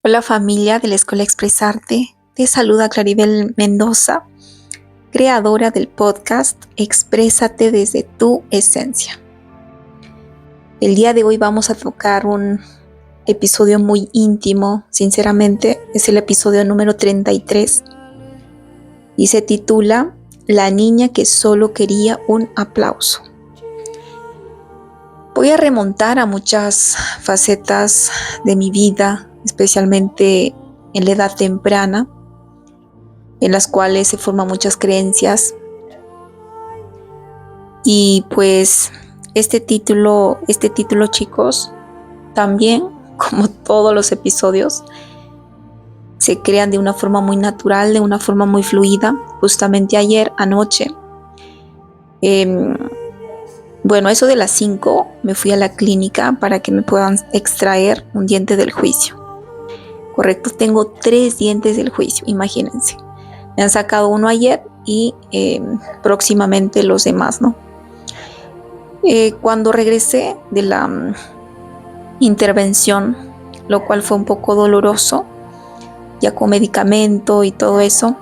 Hola familia de la Escuela Expresarte, te saluda Claribel Mendoza, creadora del podcast Exprésate desde tu esencia. El día de hoy vamos a tocar un episodio muy íntimo, sinceramente es el episodio número 33 y se titula La niña que solo quería un aplauso. Voy a remontar a muchas facetas de mi vida, especialmente en la edad temprana, en las cuales se forman muchas creencias. Y pues este título, chicos, también, como todos los episodios, se crean de una forma muy natural, de una forma muy fluida. Justamente ayer, anoche, eso de las 5 me fui a la clínica para que me puedan extraer un diente del juicio. Correcto, tengo 3 dientes del juicio, imagínense. Me han sacado uno ayer y próximamente los demás, ¿no? Cuando regresé de la intervención, lo cual fue un poco doloroso, ya con medicamento y todo eso,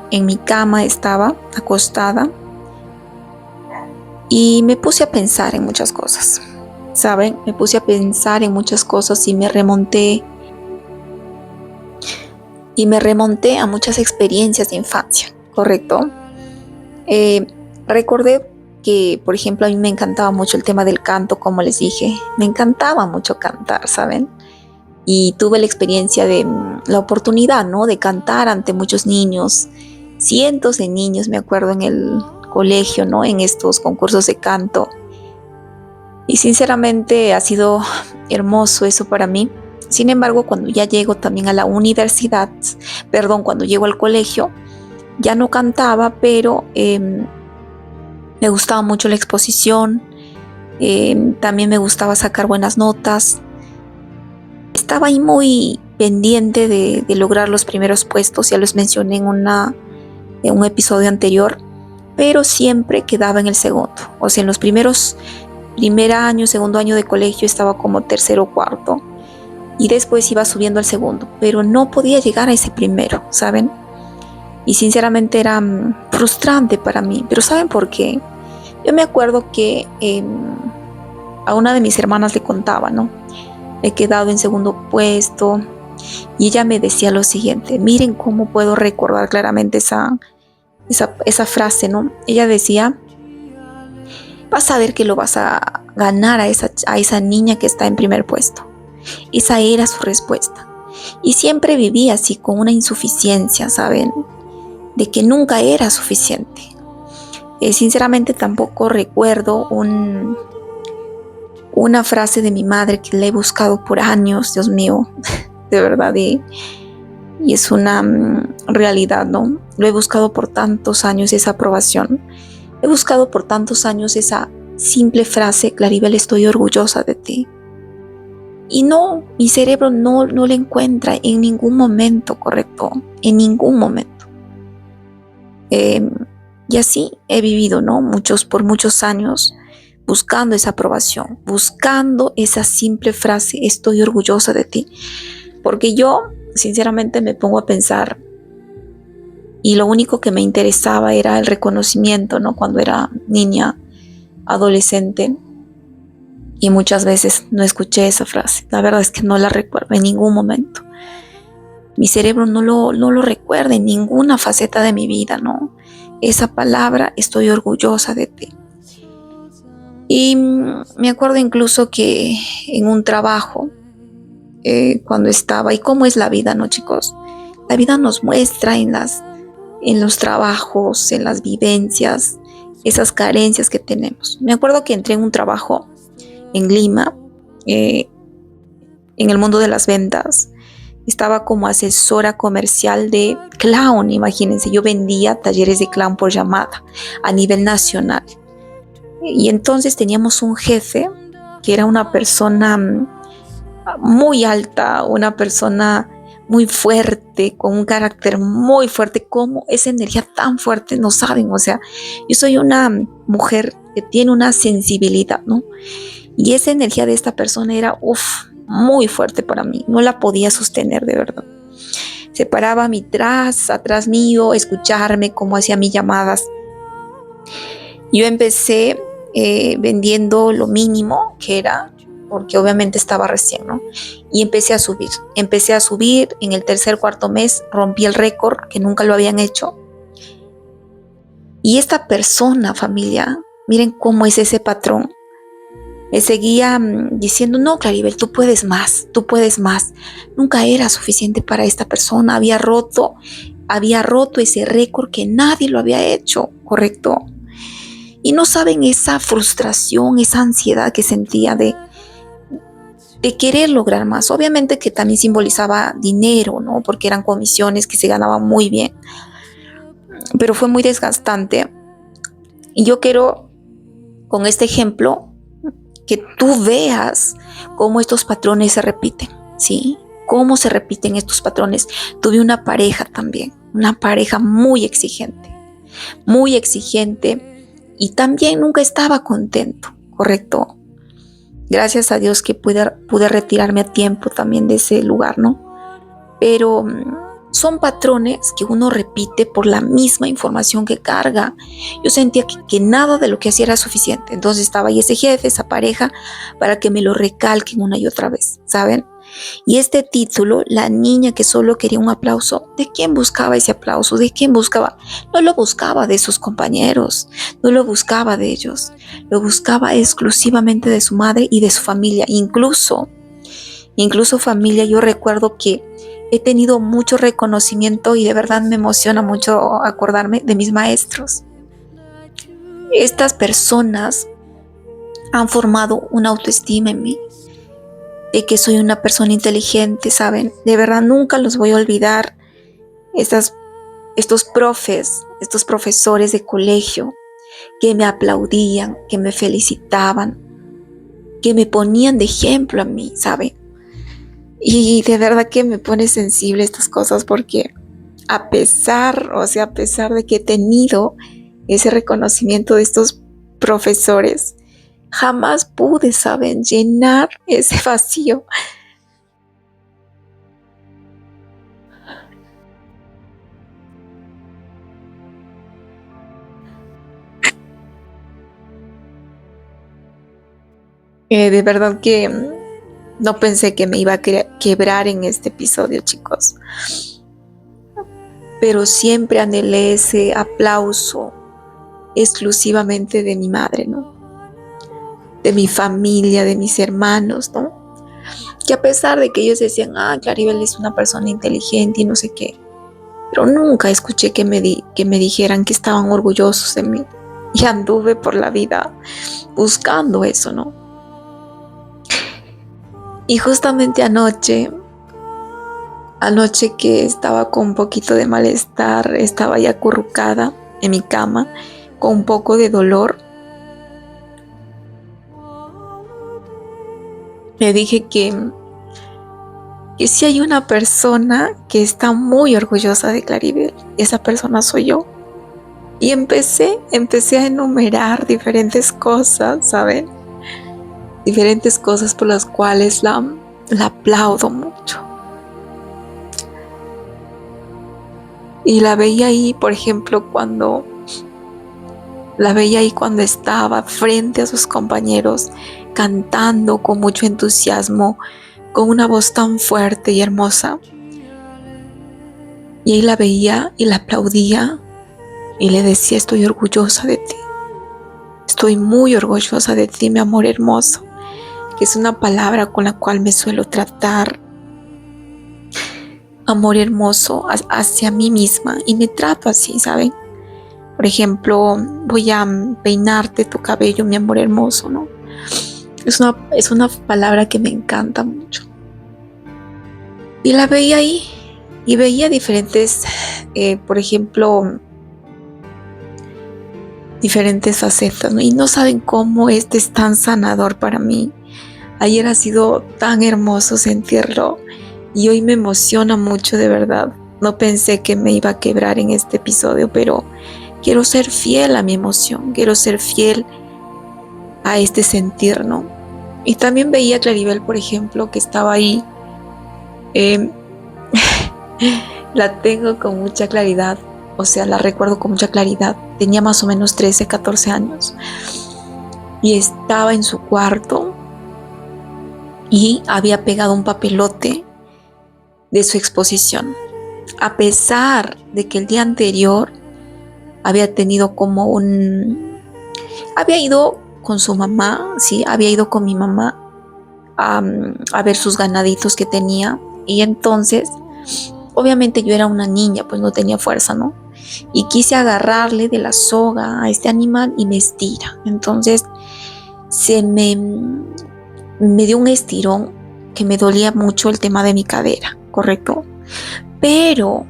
en mi cama estaba acostada y me puse a pensar en muchas cosas, ¿saben? Me puse a pensar en muchas cosas y me remonté a muchas experiencias de infancia, ¿correcto? Recordé que, por ejemplo, a mí me encantaba mucho el tema del canto, como les dije, me encantaba mucho cantar, ¿saben? Y tuve la experiencia de la oportunidad, ¿no? De cantar ante muchos niños, cientos de niños, me acuerdo en el colegio, ¿no? En estos concursos de canto. Y sinceramente ha sido hermoso eso para mí. Sin embargo, cuando ya llego también a la universidad, cuando llego al colegio, ya no cantaba, pero me gustaba mucho la exposición, también me gustaba sacar buenas notas. Estaba ahí muy pendiente de lograr los primeros puestos, ya los mencioné en un episodio anterior, pero siempre quedaba en el segundo. O sea, en los primer año, segundo año de colegio estaba como tercero o cuarto y después iba subiendo al segundo, pero no podía llegar a ese primero, ¿saben? Y sinceramente era frustrante para mí, pero ¿saben por qué? Yo me acuerdo que a una de mis hermanas le contaba, ¿no? He quedado en segundo puesto y ella me decía lo siguiente, miren cómo puedo recordar claramente esa frase, ¿no? Ella decía, vas a ver que lo vas a ganar a esa niña que está en primer puesto. Esa era su respuesta. Y siempre vivía así con una insuficiencia, ¿saben? De que nunca era suficiente. Sinceramente tampoco recuerdo una frase de mi madre que la he buscado por años, Dios mío, de verdad, y es una realidad, ¿no? Lo he buscado por tantos años, esa aprobación. He buscado por tantos años esa simple frase, Claribel, estoy orgullosa de ti. Y no, mi cerebro no la encuentra en ningún momento, correcto, en ningún momento. Y así he vivido, ¿no? Por muchos años, buscando esa aprobación, buscando esa simple frase, estoy orgullosa de ti. Porque yo, sinceramente, me pongo a pensar y lo único que me interesaba era el reconocimiento, ¿no? Cuando era niña, adolescente, y muchas veces no escuché esa frase. La verdad es que no la recuerdo en ningún momento. Mi cerebro no lo recuerda en ninguna faceta de mi vida, ¿no? Esa palabra, estoy orgullosa de ti. Y me acuerdo incluso que en un trabajo, cuando estaba, y cómo es la vida, ¿no, chicos? La vida nos muestra en los trabajos, en las vivencias, esas carencias que tenemos. Me acuerdo que entré en un trabajo en Lima, en el mundo de las ventas. Estaba como asesora comercial de clown, imagínense, yo vendía talleres de clown por llamada a nivel nacional. Y entonces teníamos un jefe que era una persona muy alta, una persona muy fuerte, con un carácter muy fuerte. ¿Cómo esa energía tan fuerte? No saben, o sea, yo soy una mujer que tiene una sensibilidad, ¿no? Y esa energía de esta persona era, muy fuerte para mí. No la podía sostener de verdad. Se paraba atrás mío, a escucharme cómo hacía mis llamadas. Yo empecé vendiendo lo mínimo que era, porque obviamente estaba recién, ¿no? Y empecé a subir, en el tercer, cuarto mes rompí el récord, que nunca lo habían hecho. Y esta persona, familia, miren cómo es ese patrón, me seguía diciendo, no, Claribel, tú puedes más, tú puedes más. Nunca era suficiente para esta persona, había roto ese récord que nadie lo había hecho, ¿correcto? Y no saben esa frustración, esa ansiedad que sentía de querer lograr más. Obviamente que también simbolizaba dinero, ¿no? Porque eran comisiones que se ganaban muy bien. Pero fue muy desgastante. Y yo quiero, con este ejemplo, que tú veas cómo estos patrones se repiten, ¿sí? Cómo se repiten estos patrones. Tuve una pareja también, una pareja muy exigente y también nunca estaba contento, ¿correcto? Gracias a Dios que pude retirarme a tiempo también de ese lugar, ¿no? Pero son patrones que uno repite por la misma información que carga. Yo sentía que nada de lo que hacía era suficiente. Entonces estaba ahí ese jefe, esa pareja, para que me lo recalquen una y otra vez, ¿saben? Y este título, la niña que solo quería un aplauso, ¿de quién buscaba ese aplauso? ¿De quién buscaba? No lo buscaba de sus compañeros, no lo buscaba de ellos, lo buscaba exclusivamente de su madre y de su familia. Incluso familia, yo recuerdo que he tenido mucho reconocimiento y de verdad me emociona mucho acordarme de mis maestros. Estas personas han formado una autoestima en mí, de que soy una persona inteligente, ¿saben? De verdad nunca los voy a olvidar. Estos profesores de colegio que me aplaudían, que me felicitaban, que me ponían de ejemplo a mí, ¿saben? Y de verdad que me pone sensible estas cosas porque a pesar de que he tenido ese reconocimiento de estos profesores, jamás pude, ¿saben?, llenar ese vacío. De verdad que no pensé que me iba a quebrar en este episodio, chicos. Pero siempre anhelé ese aplauso exclusivamente de mi madre, ¿no? De mi familia, de mis hermanos, ¿no? Que a pesar de que ellos decían, Claribel es una persona inteligente y no sé qué, pero nunca escuché que me dijeran que estaban orgullosos de mí. Y anduve por la vida buscando eso, ¿no? Y justamente anoche que estaba con un poquito de malestar, estaba ya acurrucada en mi cama con un poco de dolor, me dije que si hay una persona que está muy orgullosa de Claribel, esa persona soy yo. Y empecé a enumerar diferentes cosas, ¿saben? Diferentes cosas por las cuales la aplaudo mucho. Y la veía ahí, por ejemplo, cuando estaba frente a sus compañeros, cantando con mucho entusiasmo, con una voz tan fuerte y hermosa. Y ahí la veía y la aplaudía y le decía, estoy orgullosa de ti. Estoy muy orgullosa de ti, mi amor hermoso, que es una palabra con la cual me suelo tratar. Amor hermoso hacia mí misma, y me trato así, ¿saben? Por ejemplo, voy a peinarte tu cabello, mi amor hermoso, ¿no? Es una palabra que me encanta mucho. Y la veía ahí, y veía diferentes, por ejemplo, diferentes facetas, ¿no? Y no saben cómo este es tan sanador para mí. Ayer ha sido tan hermoso sentirlo y hoy me emociona mucho, de verdad. No pensé que me iba a quebrar en este episodio, pero quiero ser fiel a mi emoción, quiero ser fiel a este sentir, ¿no? Y también veía a Claribel, por ejemplo, que estaba ahí. eh, la tengo con mucha claridad, o sea, la recuerdo con mucha claridad. Tenía más o menos 13, 14 años y estaba en su cuarto y había pegado un papelote de su exposición. A pesar de que el día anterior había tenido como había ido con su mamá, sí, había ido con mi mamá a ver sus ganaditos que tenía. Y entonces, obviamente yo era una niña, pues no tenía fuerza, ¿no? Y quise agarrarle de la soga a este animal y me estira. Entonces se me dio un estirón que me dolía mucho el tema de mi cadera, ¿correcto? Pero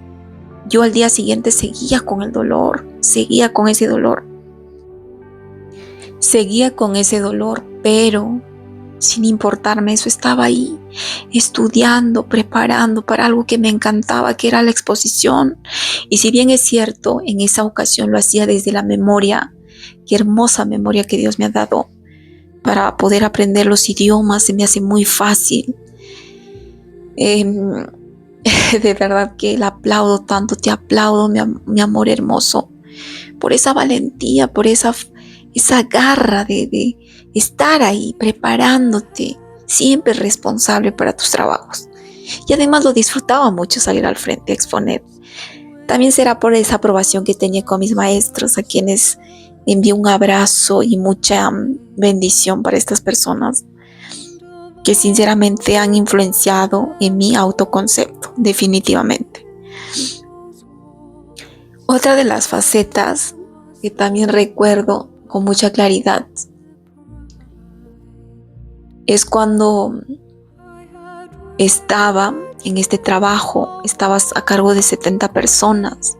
yo al día siguiente seguía con el dolor, seguía con ese dolor, pero sin importarme eso estaba ahí, estudiando, preparando para algo que me encantaba, que era la exposición. Y si bien es cierto, en esa ocasión lo hacía desde la memoria, qué hermosa memoria que Dios me ha dado para poder aprender los idiomas, se me hace muy fácil. Eh, de verdad que la aplaudo tanto, te aplaudo, mi amor hermoso, por esa valentía, por esa garra de estar ahí preparándote, siempre responsable para tus trabajos. Y además lo disfrutaba mucho salir al frente a exponer. También será por esa aprobación que tenía con mis maestros, a quienes envío un abrazo y mucha bendición para estas personas que sinceramente han influenciado en mi autoconcepto, definitivamente. Otra de las facetas que también recuerdo con mucha claridad es cuando estaba en este trabajo, estabas a cargo de 70 personas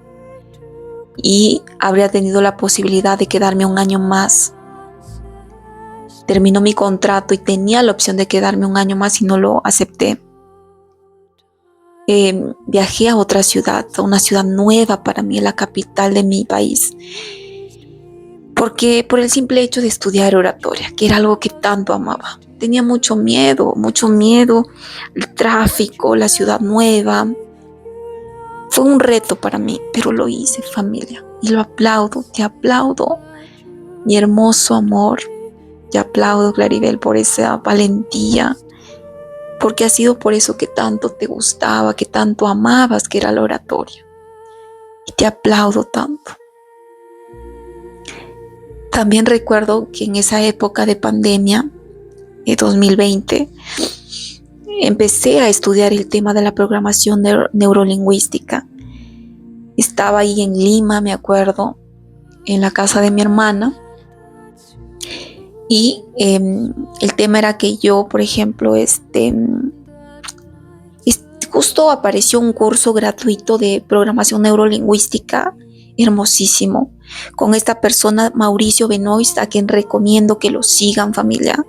y habría tenido la posibilidad de quedarme un año más. Terminó mi contrato y tenía la opción de quedarme un año más y no lo acepté. Viajé a otra ciudad, a una ciudad nueva para mí, la capital de mi país, porque por el simple hecho de estudiar oratoria, que era algo que tanto amaba. Tenía mucho miedo, el tráfico, la ciudad nueva. Fue un reto para mí, pero lo hice, familia, y lo aplaudo, te aplaudo, mi hermoso amor, te aplaudo, Claribel, por esa valentía, porque ha sido por eso que tanto te gustaba, que tanto amabas, que era la oratoria. Y te aplaudo tanto. También recuerdo que en esa época de pandemia, de 2020, empecé a estudiar el tema de la programación neurolingüística. Estaba ahí en Lima, me acuerdo, en la casa de mi hermana. Y el tema era que yo, por ejemplo, justo apareció un curso gratuito de programación neurolingüística, hermosísimo, con esta persona, Mauricio Benoist, a quien recomiendo que lo sigan, familia.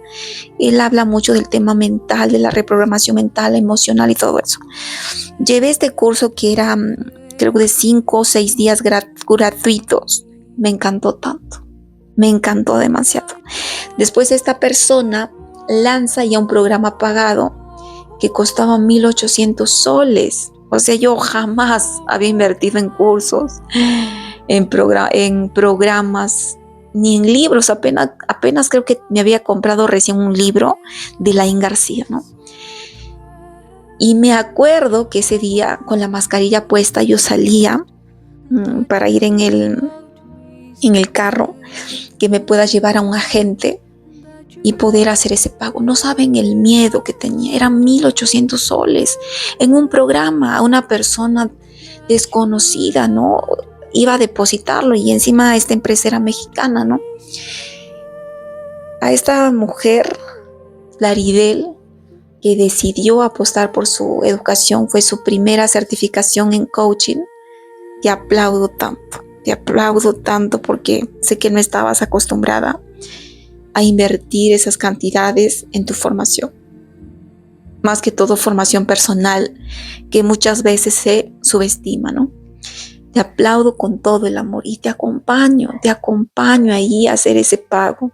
Él habla mucho del tema mental, de la reprogramación mental, emocional y todo eso. Llevé este curso que era, creo, de 5 o 6 días gratuitos. Me encantó tanto, me encantó demasiado. Después esta persona lanza ya un programa pagado que costaba 1,800 soles. O sea, yo jamás había invertido en cursos, en programas, ni en libros. Apenas creo que me había comprado recién un libro de Laín García, ¿no? Y me acuerdo que ese día, con la mascarilla puesta, yo salía para ir en el carro, que me pueda llevar a un agente y poder hacer ese pago. No saben el miedo que tenía. Eran 1,800 soles en un programa, a una persona desconocida, ¿no? Iba a depositarlo y encima esta empresa era mexicana, ¿no? A esta mujer, Claribel, que decidió apostar por su educación, fue su primera certificación en coaching. Te aplaudo tanto porque sé que no estabas acostumbrada a invertir esas cantidades en tu formación. Más que todo formación personal, que muchas veces se subestima, ¿no? Te aplaudo con todo el amor y te acompaño ahí a hacer ese pago.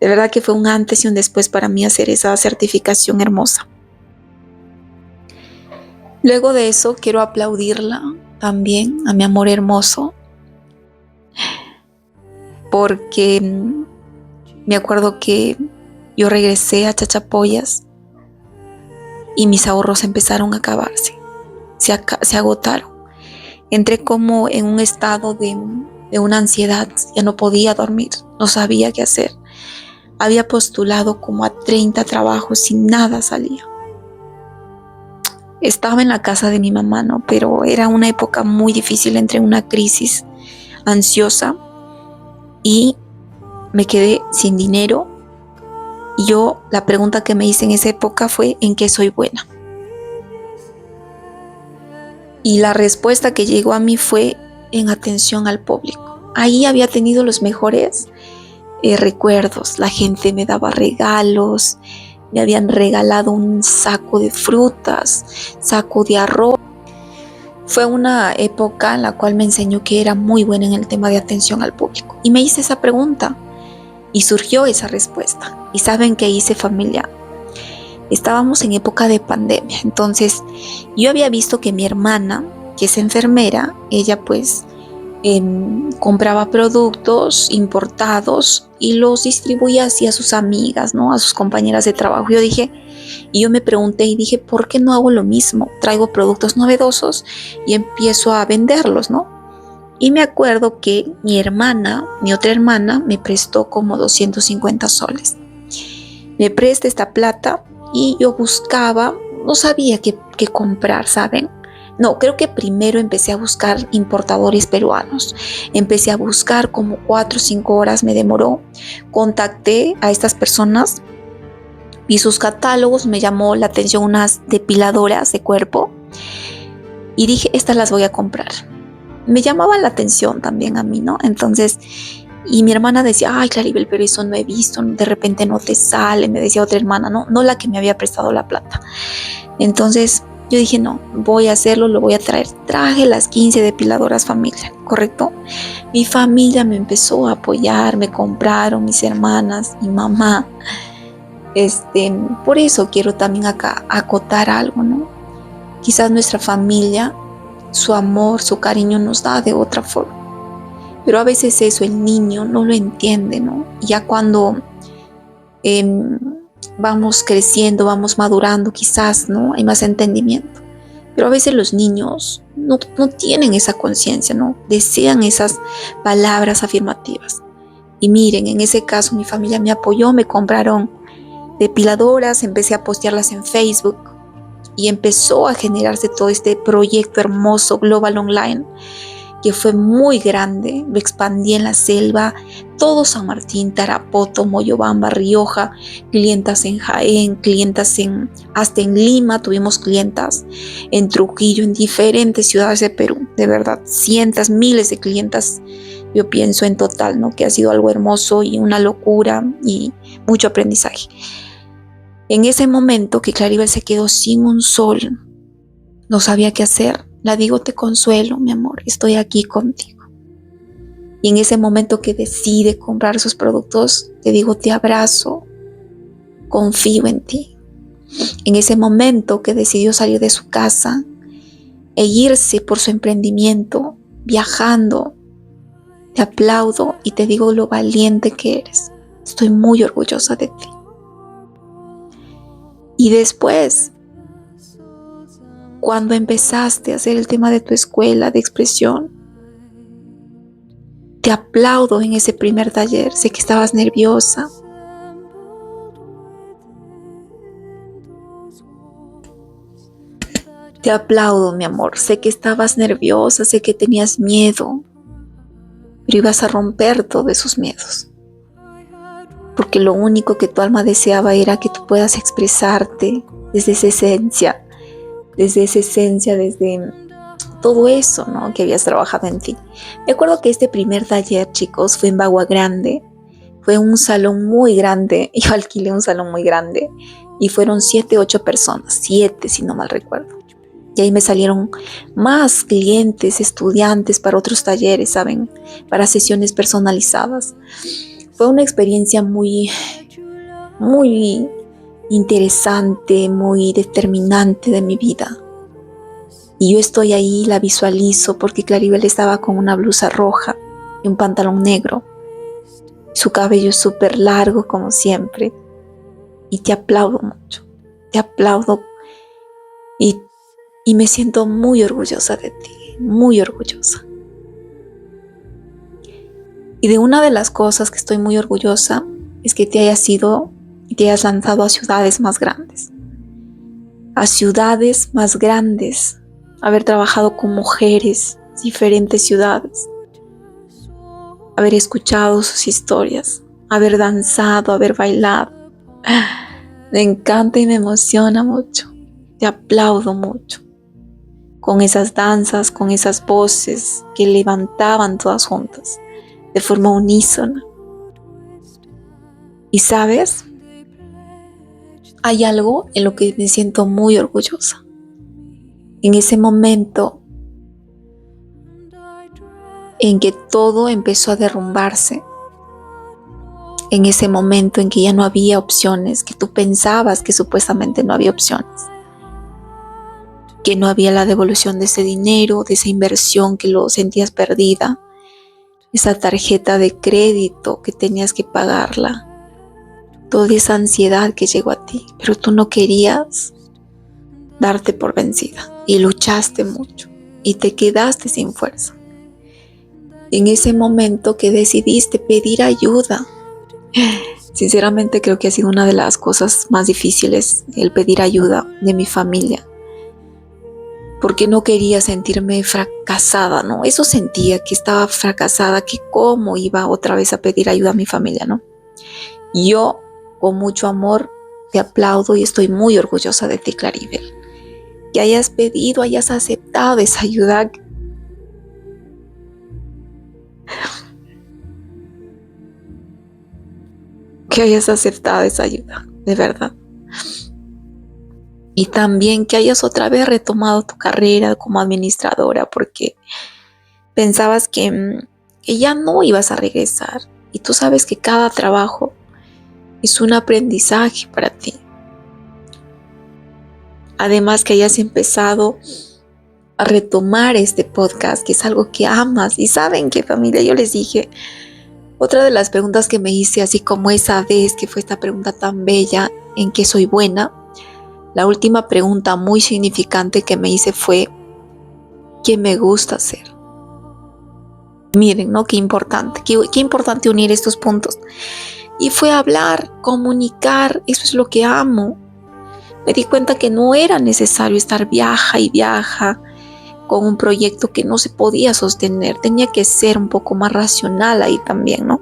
De verdad que fue un antes y un después para mí hacer esa certificación hermosa. Luego de eso quiero aplaudirla también a mi amor hermoso, porque me acuerdo que yo regresé a Chachapoyas y mis ahorros empezaron a acabarse, se agotaron. Entré como en un estado de una ansiedad, ya no podía dormir, no sabía qué hacer. Había postulado como a 30 trabajos y nada salía. Estaba en la casa de mi mamá, ¿no? Pero era una época muy difícil, entre una crisis ansiosa y me quedé sin dinero. Y yo, la pregunta que me hice en esa época fue: ¿en qué soy buena? Y la respuesta que llegó a mí fue en atención al público. Ahí había tenido los mejores recuerdos. La gente me daba regalos, me habían regalado un saco de frutas, saco de arroz. Fue una época en la cual me enseñó que era muy buena en el tema de atención al público. Y me hice esa pregunta y surgió esa respuesta. ¿Y saben qué hice, familia? Estábamos en época de pandemia, entonces yo había visto que mi hermana, que es enfermera, ella pues compraba productos importados y los distribuía así a sus amigas, ¿no? A sus compañeras de trabajo. Yo me pregunté y dije, ¿por qué no hago lo mismo? Traigo productos novedosos y empiezo a venderlos, ¿no? Y me acuerdo que mi otra hermana, me prestó como 250 soles. Me presta esta plata y yo buscaba, no sabía qué comprar, ¿saben? No, creo que primero empecé a buscar importadores peruanos. Empecé a buscar como 4 o 5 horas me demoró. Contacté a estas personas, vi sus catálogos, me llamó la atención unas depiladoras de cuerpo y dije, estas las voy a comprar. Me llamaba la atención también a mí, ¿no? Entonces, y mi hermana decía, ay, Claribel, pero eso no he visto, de repente no te sale, me decía otra hermana, no la que me había prestado la plata. Entonces yo dije, no, voy a hacerlo, lo voy a traer. Traje las 15 depiladoras familia, ¿correcto? Mi familia me empezó a apoyar, me compraron mis hermanas, mi mamá. Por eso quiero también acá acotar algo, ¿no? Quizás nuestra familia, su amor, su cariño nos da de otra forma. Pero a veces eso el niño no lo entiende, ¿no? Ya cuando vamos creciendo, vamos madurando, quizás, ¿no? Hay más entendimiento. Pero a veces los niños no tienen esa conciencia, ¿no? Desean esas palabras afirmativas. Y miren, en ese caso mi familia me apoyó, me compraron depiladoras, empecé a postearlas en Facebook y empezó a generarse todo este proyecto hermoso Global Online, que fue muy grande. Lo expandí en la selva, todo San Martín, Tarapoto, Moyobamba, Rioja, clientas en Jaén, clientas hasta en Lima, tuvimos clientas en Trujillo, en diferentes ciudades de Perú, de verdad, cientos, miles de clientas, yo pienso en total, ¿no? Que ha sido algo hermoso y una locura y mucho aprendizaje. En ese momento que Claribel se quedó sin un sol, no sabía qué hacer. La digo, te consuelo, mi amor, estoy aquí contigo. Y en ese momento que decide comprar sus productos, te digo, te abrazo, confío en ti. En ese momento que decidió salir de su casa e irse por su emprendimiento, viajando, te aplaudo y te digo lo valiente que eres. Estoy muy orgullosa de ti. Y después, cuando empezaste a hacer el tema de tu escuela de expresión, te aplaudo en ese primer taller. Sé que estabas nerviosa. Te aplaudo, mi amor. Sé que estabas nerviosa, sé que tenías miedo, pero ibas a romper todos esos miedos. Porque lo único que tu alma deseaba era que tú puedas expresarte desde esa esencia, desde todo eso, ¿no? Que habías trabajado en ti. Me acuerdo que este primer taller, chicos, fue en Bagua Grande. Fue un salón muy grande. Yo alquilé un salón muy grande y fueron 7, 8 personas, 7 si no mal recuerdo. Y ahí me salieron más clientes, estudiantes para otros talleres, ¿saben? Para sesiones personalizadas. Fue una experiencia muy interesante, muy determinante de mi vida. Y yo estoy ahí, la visualizo, porque Claribel estaba con una blusa roja y un pantalón negro. Su cabello es súper largo, como siempre. Y te aplaudo mucho. Te aplaudo y, y me siento muy orgullosa de ti, muy orgullosa. Y de una de las cosas que estoy muy orgullosa es que te hayas ido y te hayas lanzado a ciudades más grandes. A ciudades más grandes. Haber trabajado con mujeres, diferentes ciudades. Haber escuchado sus historias. Haber danzado, haber bailado. Me encanta y me emociona mucho. Te aplaudo mucho. Con esas danzas, con esas voces que levantaban todas juntas, de forma unísona. Y sabes, hay algo en lo que me siento muy orgullosa. En ese momento en que todo empezó a derrumbarse, en ese momento en que ya no había opciones, que tú pensabas que supuestamente no había opciones, que no había la devolución de ese dinero, de esa inversión que lo sentías perdida, esa tarjeta de crédito que tenías que pagarla, toda esa ansiedad que llegó a ti, pero tú no querías darte por vencida y luchaste mucho y te quedaste sin fuerza. En ese momento que decidiste pedir ayuda, sinceramente creo que ha sido una de las cosas más difíciles, el pedir ayuda de mi familia, porque no quería sentirme fracasada, ¿no? Eso sentía, que estaba fracasada, que cómo iba otra vez a pedir ayuda a mi familia, ¿no? Yo, con mucho amor, te aplaudo y estoy muy orgullosa de ti, Claribel, que hayas pedido, hayas aceptado esa ayuda. Que hayas aceptado esa ayuda, de verdad. Y también que hayas otra vez retomado tu carrera como administradora, porque pensabas que ya no ibas a regresar. Y tú sabes que cada trabajo es un aprendizaje para ti. Además que hayas empezado a retomar este podcast, que es algo que amas. Y saben que, familia, yo les dije, otra de las preguntas que me hice, así como esa vez que fue esta pregunta tan bella, ¿en qué soy buena? La última pregunta muy significante que me hice fue, ¿qué me gusta hacer? Miren, ¿no? Qué importante unir estos puntos. Y fue hablar, comunicar, eso es lo que amo. Me di cuenta que no era necesario estar viaja y viaja con un proyecto que no se podía sostener. Tenía que ser un poco más racional ahí también, ¿no?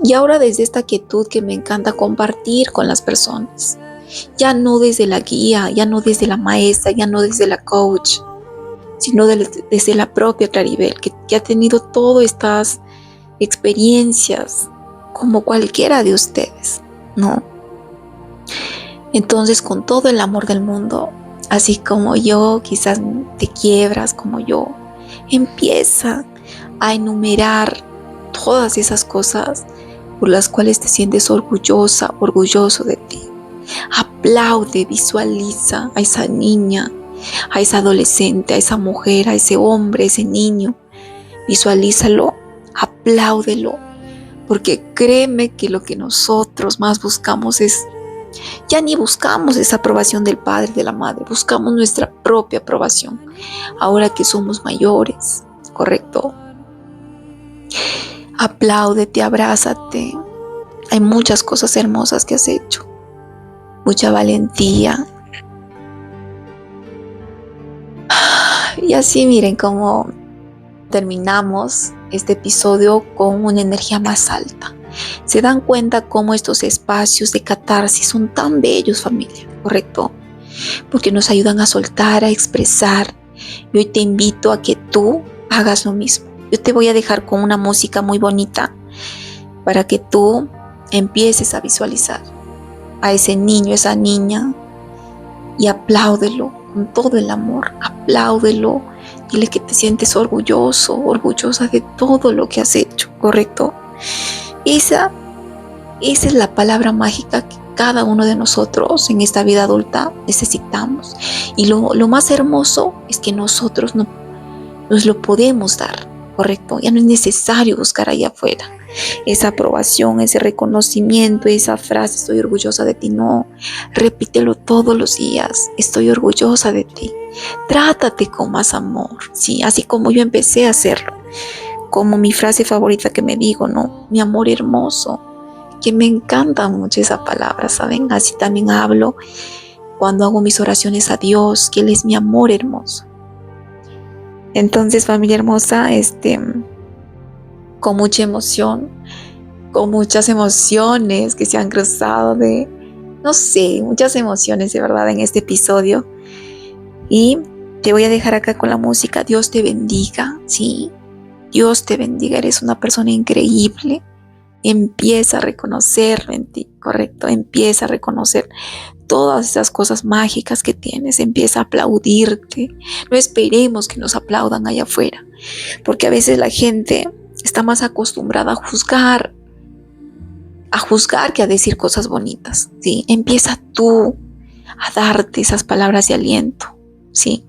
Y ahora desde esta quietud que me encanta compartir con las personas. Ya no desde la guía, ya no desde la maestra, ya no desde la coach, sino desde la propia Claribel, que ha tenido todas estas experiencias como cualquiera de ustedes, ¿no? Entonces, con todo el amor del mundo, así como yo, quizás te quiebras como yo, empieza a enumerar todas esas cosas por las cuales te sientes orgullosa, orgulloso de ti. Aplaude, visualiza a esa niña, a esa adolescente, a esa mujer, a ese hombre, a ese niño. Visualízalo, apláudelo, porque créeme que lo que nosotros más buscamos ya ni buscamos esa aprobación del padre, de la madre, buscamos nuestra propia aprobación, ahora que somos mayores, ¿correcto? Apláudete, abrázate. Hay muchas cosas hermosas que has hecho, mucha valentía. Y así miren cómo terminamos este episodio con una energía más alta. ¿Se dan cuenta cómo estos espacios de catarsis son tan bellos, familia? ¿Correcto? Porque nos ayudan a soltar, a expresar. Y hoy te invito a que tú hagas lo mismo. Yo te voy a dejar con una música muy bonita para que tú empieces a visualizar a ese niño, esa niña, y apláudelo con todo el amor. Apláudelo. Dile que te sientes orgulloso, orgullosa de todo lo que has hecho, ¿correcto? Esa, esa es la palabra mágica que cada uno de nosotros en esta vida adulta necesitamos. Y lo más hermoso es que nosotros nos lo podemos dar, ¿correcto? Ya no es necesario buscar allá afuera esa aprobación, ese reconocimiento, esa frase, estoy orgullosa de ti. No, repítelo todos los días, estoy orgullosa de ti. Trátate con más amor, ¿sí? Así como yo empecé a hacerlo, como mi frase favorita que me digo, ¿no? Mi amor hermoso, que me encanta mucho esa palabra, ¿saben? Así también hablo cuando hago mis oraciones a Dios, que Él es mi amor hermoso. Entonces, familia hermosa, con mucha emoción, con muchas emociones que se han cruzado no sé, muchas emociones de verdad en este episodio. Y te voy a dejar acá con la música. Dios te bendiga, ¿sí? Dios te bendiga, eres una persona increíble. Empieza a reconocerlo en ti, ¿correcto? Empieza a reconocer todas esas cosas mágicas que tienes. Empieza a aplaudirte. No esperemos que nos aplaudan allá afuera, porque a veces la gente está más acostumbrada a juzgar que a decir cosas bonitas, ¿sí? Empieza tú a darte esas palabras de aliento, ¿sí?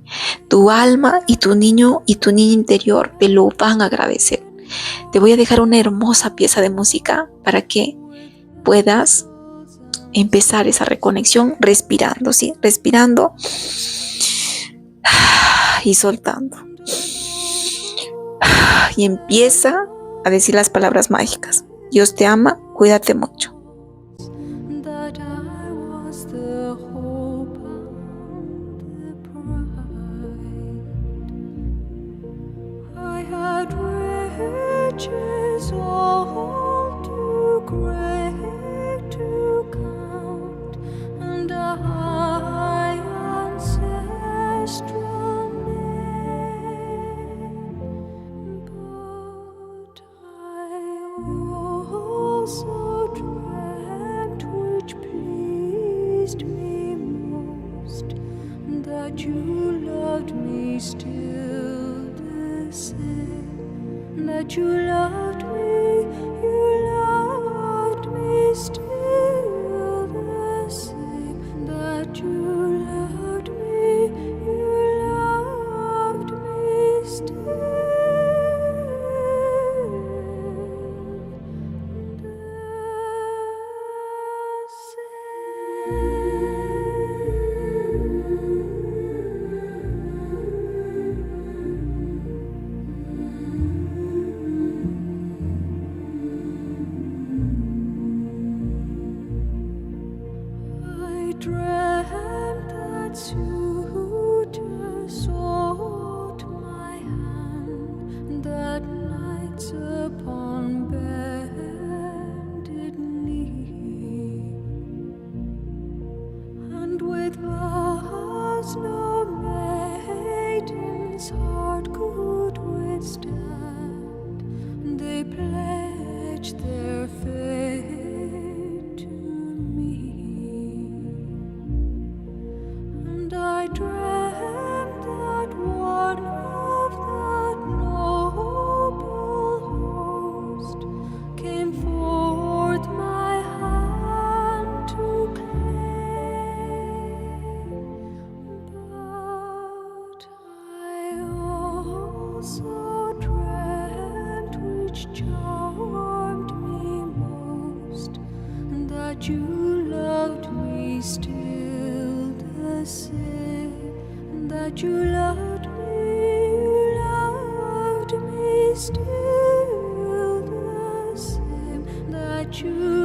Tu alma y tu niña interior te lo van a agradecer. Te voy a dejar una hermosa pieza de música para que puedas empezar esa reconexión respirando, ¿sí? Respirando y soltando. Y empieza a decir las palabras mágicas. Dios te ama, cuídate mucho. Riches all too great to count, and a high ancestral name, but I also dreamt, which pleased me most, that you loved me still the same. That you loved me still the same. That you loved me still dreamt that suitor sought my hand, that nights upon bended knee, and with vows no maiden's heart could withstand, they pledged their fate to me. I dreamt that one of that noble host came forth my hand to claim, but I also dreamt, which charmed me most, that you loved me still the same. That you loved me still the same. That you